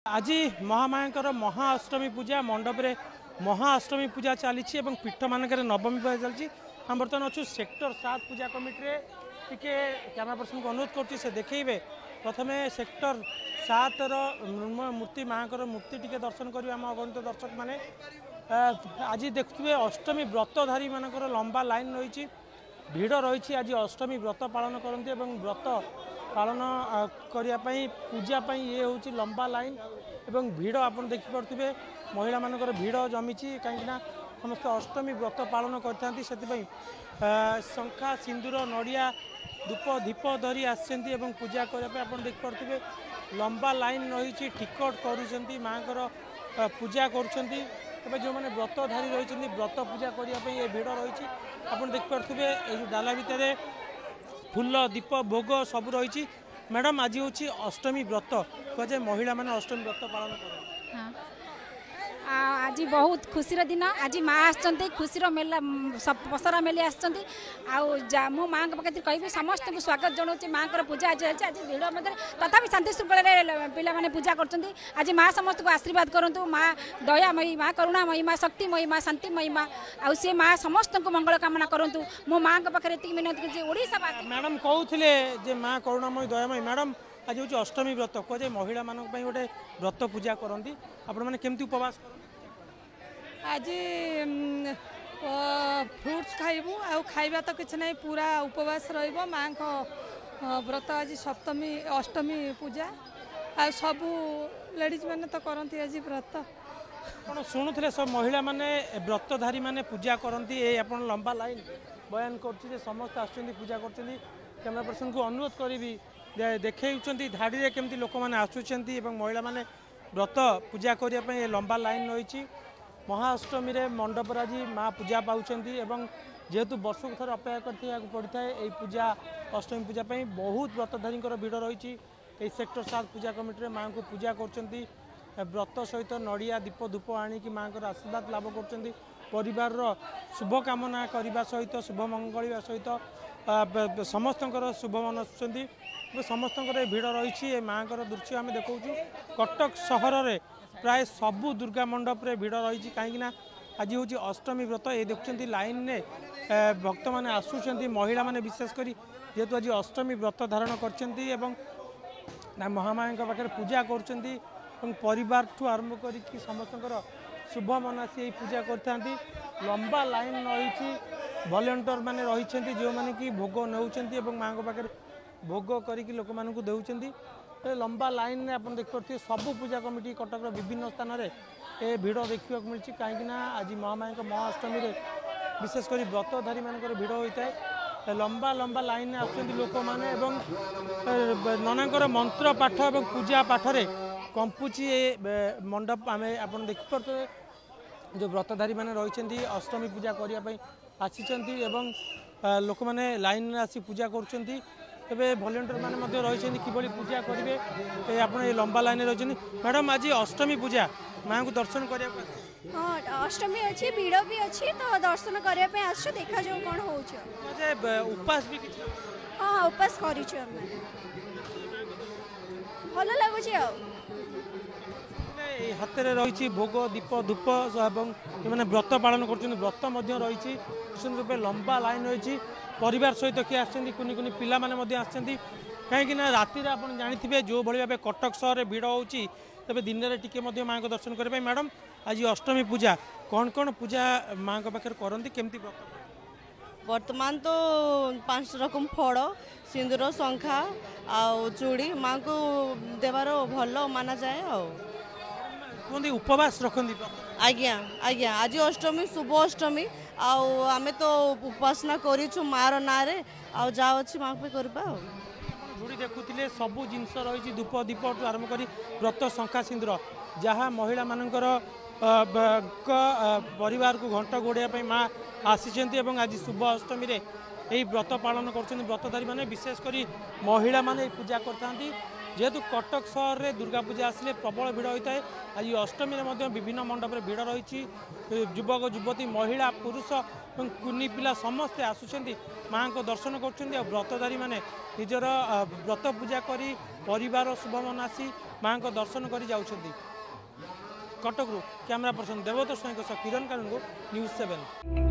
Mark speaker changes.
Speaker 1: आज महामाया महाअष्टमी पूजा मंडप रे महाअष्टमी पूजा चली पीठ मानक नवमी पूजा चलती हम बर्तमान अच्छु सेक्टर 7 पूजा कमिटी रे टिके कैमरा पर्सन को अनुरोध कर देखेबे प्रथमे सेक्टर 7 मूर्ति माँ मूर्ति टिके दर्शन करेंगे आम अगणित दर्शक माने आज देखुए अष्टमी व्रतधारी मानकर लंबा लाइन रही भिड़ रही आज अष्टमी व्रत पालन करते व्रत पालन करने पूजापी ये हूँ लंबा लाइन एवं भिड़ आप देखिपे महिला मानकर भिड़ जमी कहीं समस्त अष्टमी व्रत पालन करते शंखा सिंदूर नड़िया धूप दीप धरी आसछन्ती एवं पूजा करने आप देखिपे लंबा लाइन रही टिकट करुँच माँ पूजा करुँच जो मैंने व्रतधारी रही व्रत पूजा करने ये भिड़ रही आप देखिपे डाला भितर फूल दीप भोग सब रही मैडम आज हूँ अष्टमी व्रत कहे महिला मैंने अष्टमी व्रत पालन कर
Speaker 2: आज बहुत खुशीर दिन आज माँ आसचंती खुशीर मेला पसरा मेली आसचंती मो माँ पाखे कहि समस्त को स्वागत जनाऊँ माँ पूजा आज आज भिड़ मध्य तथा शांति श्रृंखला पिला माने पूजा करछंती आज माँ समस्त को आशीर्वाद करंतु माँ दयामयी माँ करुणामयी माँ शक्तिमयी माँ शांतिमयी माँ आ सी माँ समस्त को मंगल कामना करंतु मो माँ पाखे एति मिनति कि ओडिशा
Speaker 1: मैडम कहूले जे माँ करुणामयी दयामयी मैडम आज हूँ अष्टमी व्रत कहे महिला मान गोटे व्रत पूजा करती आपण मैंने केमती उपवास
Speaker 3: आज फ्रुट्स खाइबू आ खाइबा तो किछ नहीं पूरा उपवास रहिबो माँ को व्रत आज सप्तमी अष्टमी पूजा आ सबू लेडीज मैंने तो करती आज व्रत
Speaker 1: कौन शुणुले सब महिला माने व्रतधारी माने पूजा करती ये आप लंबा लाइन बयान कर समस्त आसुँच पूजा कर कैमरा पर्सन को अनुरोध करी देखते धाड़ी केमती लोक मैंने आसुँच महिला माने व्रत पूजा करने लंबा लाइन रही महाअष्टमी रे मंडप आज माँ पूजा पाँच जेहेतु वर्ष को थर अपेक्षा कर पड़ता है यही पूजा अष्टमी पूजा बहुत व्रतधारी भिड़ रही सेक्टर 7 पूजा कमिटी माँ को पूजा कर व्रत सहित नड़िया दीप धूप आणिकी माँ आशीर्वाद लाभ कर परिवार शुभ कामना करने सहित शुभ मंगल सहित समस्त शुभ मनसुँच समस्त भिड़ रही माँ दृश्य आम देखा कटक सहर में प्राय सबू दुर्गा मंडप रे भिड़ रही कहीं आज हूँ अष्टमी व्रत ये देखुं लाइन ने भक्त मैंने आसुँच महिला माने विशेषकर जेहेतु आज अष्टमी व्रत धारण कर महामाया पाखे पूजा कर परिवार ठू आरंभ कर समस्त शुभ मनासी यही पूजा करते लंबा लाइन रही वॉलंटियर माने रही जो मैंने कि भोग नौ माँ पाखे भोग करके लोक मानू दे लंबा लाइन में आप देखिए सबू पूजा कमिटी कटक विभिन्न स्थान में ये भिड़ देखा मिली कहीं आज महामाया महाअष्टमी विशेषकर व्रतधारी मान भिड़ होता है लंबा लंबा लाइन में आसुँच लोक मैंने ननांकर मंत्र पाठ और पूजा पाठरे कंपुची मंडप आम आप देखिपे जो व्रतधारी मैंने रही अष्टमी पूजा करने आसी लोक मैंने लाइन में आसी पूजा कर वॉलंटियर माने रही कि पूजा करेंगे आप लंबा लाइन रही मैडम आज अष्टमी पूजा माँ को दर्शन करने
Speaker 4: हाँ अष्टमी अच्छी भिड़ भी अच्छी तो दर्शन करने आस देखा जो कौन हो
Speaker 1: उपास भी
Speaker 4: हाँ उपास कर भल लगुच
Speaker 1: हाथ में रही भोग दीप धूप मैंने व्रत पालन कर व्रत रही रूपे लंबा लाइन रही परिवार सहित किए आसुनी कुनी पिला माने आसछन्ती कहीं राति आप जानी जो भाई भाव कटक सहर भिड़ हो तेज दिन में टिके माँ को दर्शन करने मैडम आज अष्टमी पूजा कौन कौन पूजा माँ को पाखे करती केमती व्रत
Speaker 5: वर्तमान तो 5 रकम फड़ सिंदूर शंखा आ चूड़ी माँ को देवार भल माना जाए
Speaker 1: कहते उपवास रखती
Speaker 5: आज्ञा आज्ञा आज अष्टमी शुभ अष्टमी आमे तो उपासना करूँ मार ना रे जा अच्छी माँ पे करवा
Speaker 1: जोड़ी देखुले सबू जिनस रही धूप दीप आरंभ कर व्रत शंखा सिंदूर जहाँ महिला मानकर परिवार को घंट घोड़ाई माँ आसी आज शुभ अष्टमी रे यही व्रत पालन कर व्रतधारी माने विशेषकर महिला माने पूजा करते जेहेतु कटक सहर में दुर्गा पूजा आसिले प्रबल भिड़ होता है आज अष्टमी में विभिन्न मंडप में भिड़ रही युवक युवती महिला पुरुष कुनी पिला समस्ते आसुँच माँ को दर्शन कर व्रतधारी माने निजर व्रत पूजा करी परिवार शुभमन आसी माँ को दर्शन कर जाउछंती। कटकरू कैमरा पर्सन देवदत्त स्वाई किरण कानून न्यूज़ 7।